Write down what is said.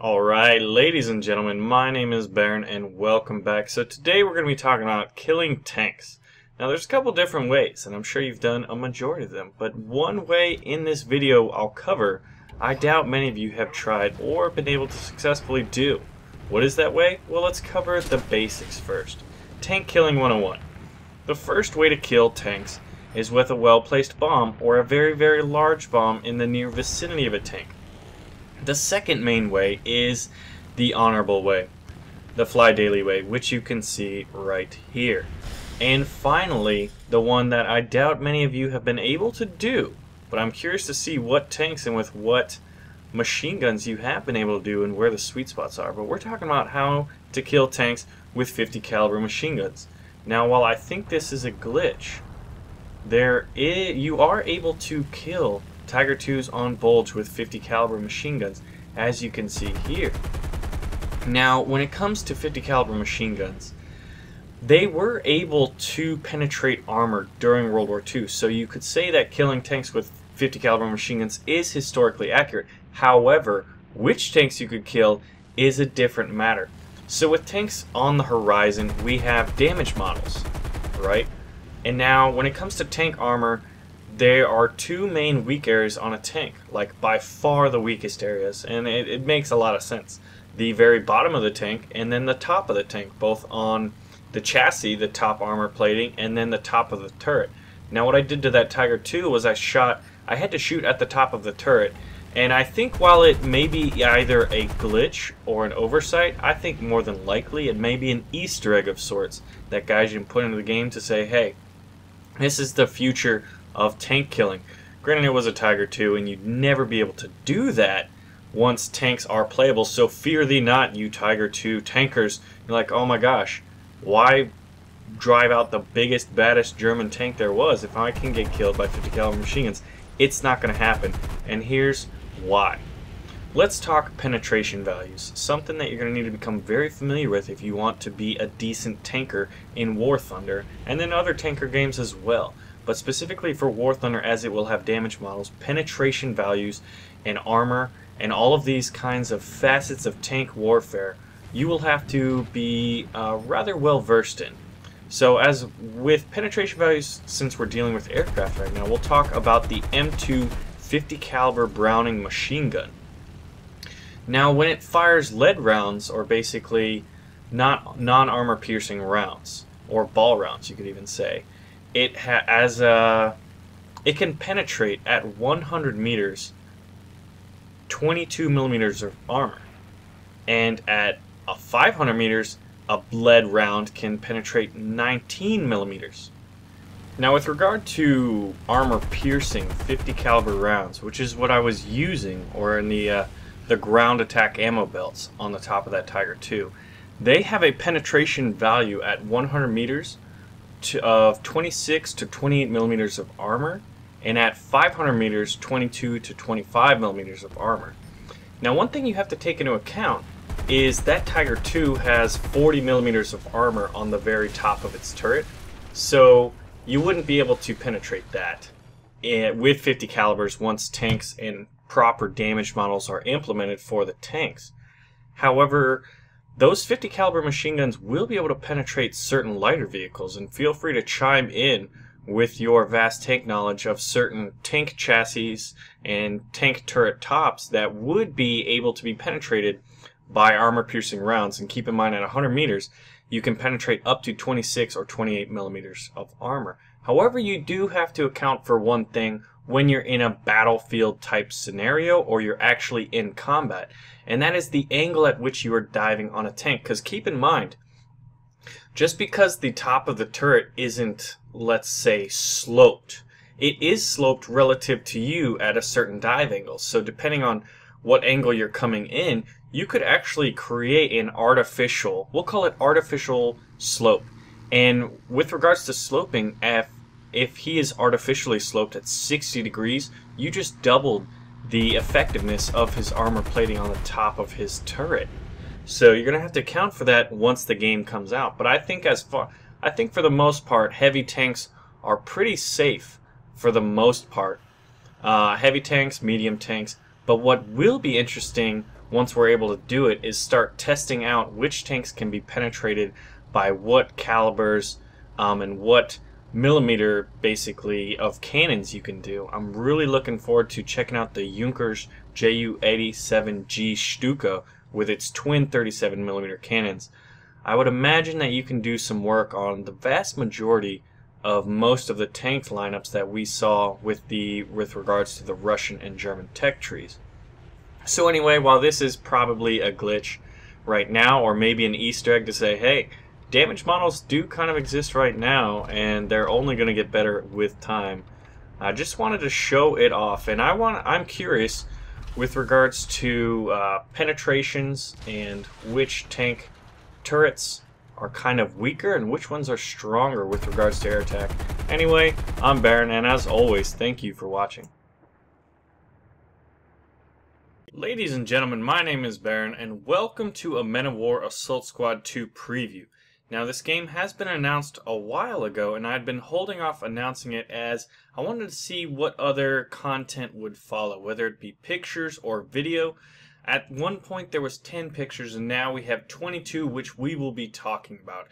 Alright, ladies and gentlemen, my name is Baron and welcome back. So today we're going to be talking about killing tanks. Now there's a couple different ways, and I'm sure you've done a majority of them, but one way in this video I'll cover, I doubt many of you have tried or been able to successfully do. What is that way? Well, let's cover the basics first. Tank killing 101. The first way to kill tanks is with a well-placed bomb or a very, very large bomb in the near vicinity of a tank. The second main way is the honorable way, the fly daily way, which you can see right here. And finally, the one that I doubt many of you have been able to do, but I'm curious to see what tanks and with what machine guns you have been able to do and where the sweet spots are. But we're talking about how to kill tanks with 50 caliber machine guns. Now, while I think this is a glitch, you are able to kill Tiger IIs on bulge with 50 caliber machine guns, as you can see here. Now, when it comes to 50 caliber machine guns, they were able to penetrate armor during World War II, so you could say that killing tanks with 50 caliber machine guns is historically accurate. However, which tanks you could kill is a different matter. So with tanks on the horizon, we have damage models, right? And now, when it comes to tank armor, there are two main weak areas on a tank, like by far the weakest areas, and it makes a lot of sense. The very bottom of the tank and then the top of the tank, both on the chassis, the top armor plating, and then the top of the turret. Now what I did to that Tiger II was I had to shoot at the top of the turret, and I think while it may be either a glitch or an oversight, I think more than likely it may be an Easter egg of sorts that guys can put into the game to say, hey, this is the future of tank killing. Granted, it was a Tiger II, and you'd never be able to do that once tanks are playable, so fear thee not, you Tiger II tankers. You're like, oh my gosh, why drive out the biggest, baddest German tank there was if I can get killed by 50 caliber machine guns? It's not going to happen, and here's why. Let's talk penetration values, something that you're going to need to become very familiar with if you want to be a decent tanker in War Thunder, and then other tanker games as well. But specifically for War Thunder, as it will have damage models, penetration values, and armor, and all of these kinds of facets of tank warfare, you will have to be rather well versed in. So as with penetration values, since we're dealing with aircraft right now, we'll talk about the M2 50 caliber Browning machine gun. Now, when it fires lead rounds, or basically non-armor piercing rounds, or ball rounds, you could even say, it can penetrate at 100 meters 22 millimeters of armor, and at 500 meters a lead round can penetrate 19 millimeters. Now, with regard to armor piercing 50 caliber rounds, which is what I was using, or in the ground attack ammo belts on the top of that Tiger II, they have a penetration value at 100 meters of 26 to 28 millimeters of armor, and at 500 meters 22 to 25 millimeters of armor. Now, one thing you have to take into account is that Tiger II has 40 millimeters of armor on the very top of its turret, so you wouldn't be able to penetrate that with 50 calibers once tanks and proper damage models are implemented for the tanks. However, those 50 caliber machine guns will be able to penetrate certain lighter vehicles, and feel free to chime in with your vast tank knowledge of certain tank chassis and tank turret tops that would be able to be penetrated by armor piercing rounds. And keep in mind, at 100 meters you can penetrate up to 26 or 28 millimeters of armor. However, you do have to account for one thing when you're in a battlefield type scenario, or you're actually in combat, and that is the angle at which you are diving on a tank. Because keep in mind, just because the top of the turret isn't, let's say, sloped, it is sloped relative to you at a certain dive angle. So depending on what angle you're coming in, you could actually create an artificial, we'll call it artificial slope. And with regards to sloping, if he is artificially sloped at 60 degrees, you just doubled the effectiveness of his armor plating on the top of his turret. So you're going to have to account for that once the game comes out. But I think for the most part, heavy tanks are pretty safe for the most part. Heavy tanks, medium tanks. But what will be interesting once we're able to do it, is start testing out which tanks can be penetrated by what calibers and what millimeter basically of cannons you can do. I'm really looking forward to checking out the Junkers Ju-87G Stuka with its twin 37mm cannons. I would imagine that you can do some work on the vast majority of most of the tank lineups that we saw with regards to the Russian and German tech trees. So anyway, while this is probably a glitch right now, or maybe an Easter egg to say, hey, damage models do kind of exist right now, and they're only going to get better with time, I just wanted to show it off. And I'm curious with regards to penetrations and which tank turrets are kind of weaker and which ones are stronger with regards to air attack. Anyway, I'm Baron, and as always, thank you for watching. Ladies and gentlemen, my name is Baron, and welcome to a Men of War Assault Squad 2 preview. Now, this game has been announced a while ago, and I'd been holding off announcing it as I wanted to see what other content would follow, whether it be pictures or video. At one point there was 10 pictures, and now we have 22, which we will be talking about.